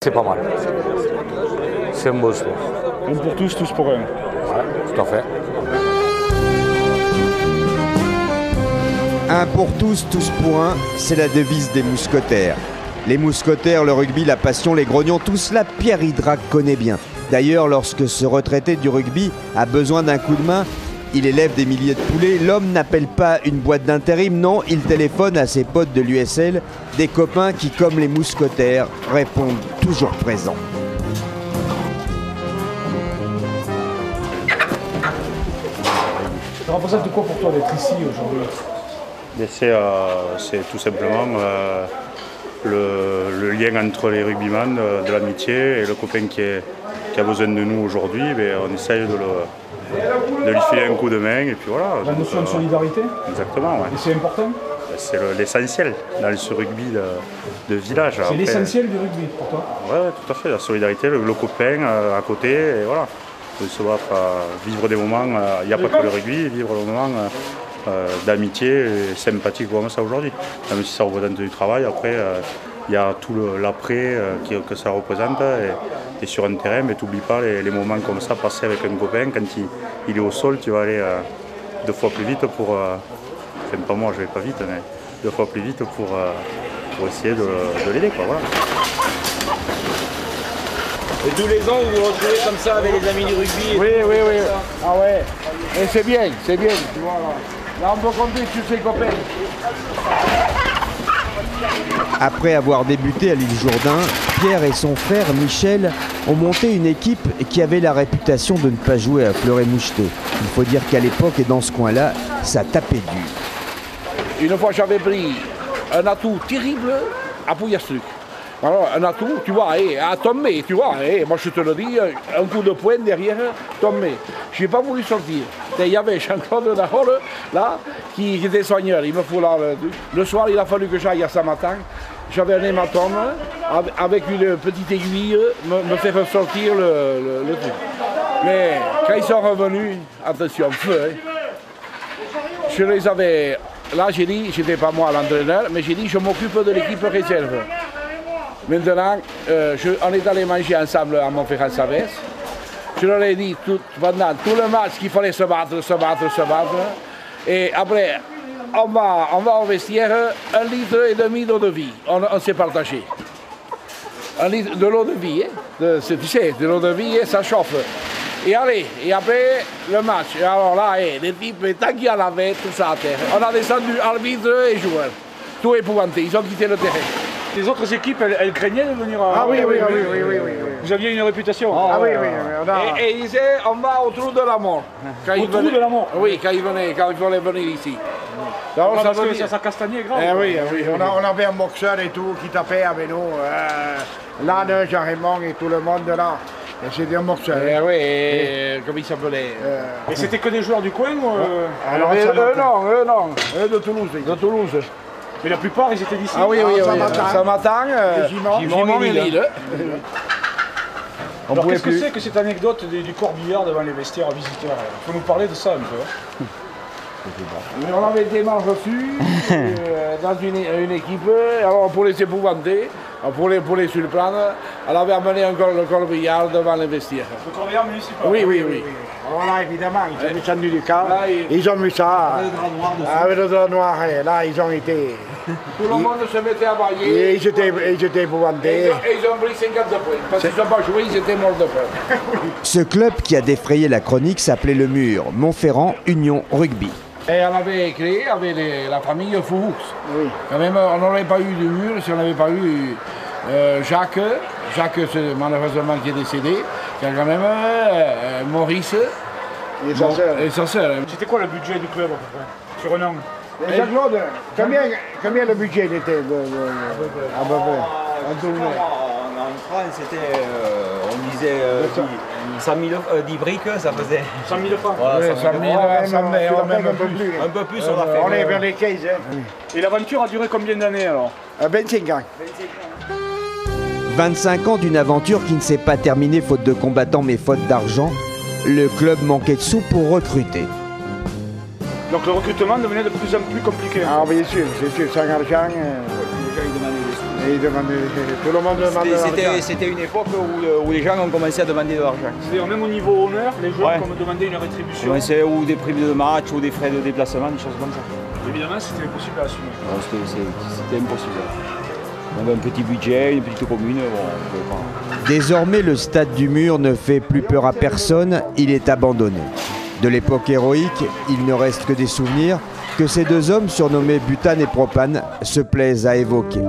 C'est pas mal. C'est un beau sport. Un pour tous, tous pour un. Ouais, tout à fait. Un pour tous pour un, c'est la devise des mousquetaires. Les mousquetaires, le rugby, la passion, les grognons, tout cela, Pierre Hydrac connaît bien. D'ailleurs, lorsque ce retraité du rugby a besoin d'un coup de main, il élève des milliers de poulets. L'homme n'appelle pas une boîte d'intérim, non, il téléphone à ses potes de l'USL, des copains qui, comme les mousquetaires, répondent toujours présents. Ça représente quoi pour toi d'être ici aujourd'hui? C'est tout simplement le lien entre les rugbyman, de l'amitié et le copain qui a besoin de nous aujourd'hui. On essaye de lui filer un coup de main et puis voilà. La notion de solidarité? Exactement, ouais. Et c'est important? C'est l'essentiel dans ce rugby de village. C'est l'essentiel du rugby pour toi? Oui, tout à fait. La solidarité, le copain à côté, et voilà. De se battre, vivre des moments, il n'y a pas que le rugby, vivre des moments d'amitié et sympathique comme ça aujourd'hui. Même si ça représente du travail, après il y a tout l'après que ça représente et sur un terrain, mais tu n'oublies pas les moments comme ça passés avec un copain. Quand il est au sol, tu vas aller 2 fois plus vite pour... enfin pas moi, je vais pas vite, mais 2 fois plus vite pour essayer de l'aider, quoi, voilà. Et tous les ans, vous vous retrouvez comme ça avec les amis du rugby? Oui. Ah ouais. Et c'est bien, tu vois. Là, on peut compter sur ses copains. Après avoir débuté à l'île Jourdain, Pierre et son frère Michel ont monté une équipe qui avait la réputation de ne pas jouer à Fleuret-Moucheté. Il faut dire qu'à l'époque et dans ce coin-là, ça tapait dur. Une fois, j'avais pris un atout terrible à Pouillastruc. Alors, un atout, tu vois, à tomber, tu vois, moi je te le dis, un coup de poing derrière, tomber. Je n'ai pas voulu sortir. Il y avait Jean-Claude Darol, là, qui était soigneur. Il me fout là, le soir, il a fallu que j'aille à Saint-Martin. J'avais un hématome, avec une petite aiguille, me faire sortir le truc. Mais quand ils sont revenus, attention, feu, je les avais, là j'ai dit, j'étais pas moi l'entraîneur, mais j'ai dit, je m'occupe de l'équipe réserve. Maintenant, on est allé manger ensemble à Montferrand-Savès. Je leur ai dit pendant tout le match qu'il fallait se battre. Et après, on va au vestiaire, 1,5 litre d'eau de vie. On s'est partagé. 1 litre de l'eau de vie, tu sais, de l'eau de vie, ça chauffe. Et allez, et après le match. Et alors là, les types, tant qu'il y en avait, tout ça à terre. On a descendu arbitre et joueur. Tout épouvanté, ils ont quitté le terrain. Les autres équipes, elles craignaient de venir à... Ah oui. Vous aviez une réputation? Ah oui. Et ils disaient, on va au trou de la mort. Au trou de la mort? Oui, quand ils voulaient venir ici. Alors, parce que ça castagnait grave. Oui. On avait un boxeur et tout qui tapait avec nous. Là, Jean-Raymond et tout le monde là. Et c'était un boxeur. Comment il s'appelait Et c'était que des joueurs du coin ou... Alors, non, de Toulouse. De Toulouse. Mais la plupart, ils étaient d'ici? Ah oui. Saint-Martin, Gimont et Lille. Alors qu'est-ce que c'est que cette anecdote du corbillard devant les vestiaires visiteurs? Il faut nous parler de ça un peu. On avait été mal reçus dans une équipe, alors pour les épouvanter, pour les surprendre, elle avait amené encore le corbillard devant les vestiaires. Le corbillard municipal? Oui. Voilà, évidemment, ils sont descendus du car, ils ont vu ça, avec le drap noir, et là ils ont été... Tout le monde se mettait à bailler. Et ils étaient épouvantés. Et ils ont pris 50 de points, parce qu'ils n'ont pas joué, ils étaient morts de peur. Ce club qui a défrayé la chronique s'appelait Le Mur, Montferrand Union Rugby. Et on avait créé avec la famille Foux. Oui. Quand même, on n'aurait pas eu de Mur si on n'avait pas eu Jacques, malheureusement qui est décédé, qui a quand même Maurice et sa sœur. C'était quoi le budget du club à peu près, sur un an? Jean-Claude, combien le budget était à peu près? En France, c'était, on disait 100 000, 10 briques, ça faisait... 100 000 francs? Ouais, 100 000, même un peu plus. Un peu plus, on a fait. On est vers les 15. Et l'aventure a duré combien d'années alors? 25 ans. 25 ans d'une aventure qui ne s'est pas terminée faute de combattants mais faute d'argent. Le club manquait de sous pour recruter. Donc le recrutement devenait de plus en plus compliqué. Ah bien sûr, sans argent. Et ils demandaient, tout le monde demandait de l'argent. C'était une époque où les gens ont commencé à demander de l'argent. C'est-à-dire même au niveau honneur, les joueurs Ouais. comme demandaient une rétribution. Ou des primes de match, ou des frais de déplacement, des choses comme ça. Évidemment, c'était impossible à assumer. Non, c'était impossible. On avait un petit budget, une petite commune, bon, on pouvait pas. Désormais, le stade du Mur ne fait plus peur à personne, il est abandonné. De l'époque héroïque, il ne reste que des souvenirs que ces deux hommes surnommés Butane et Propane se plaisent à évoquer.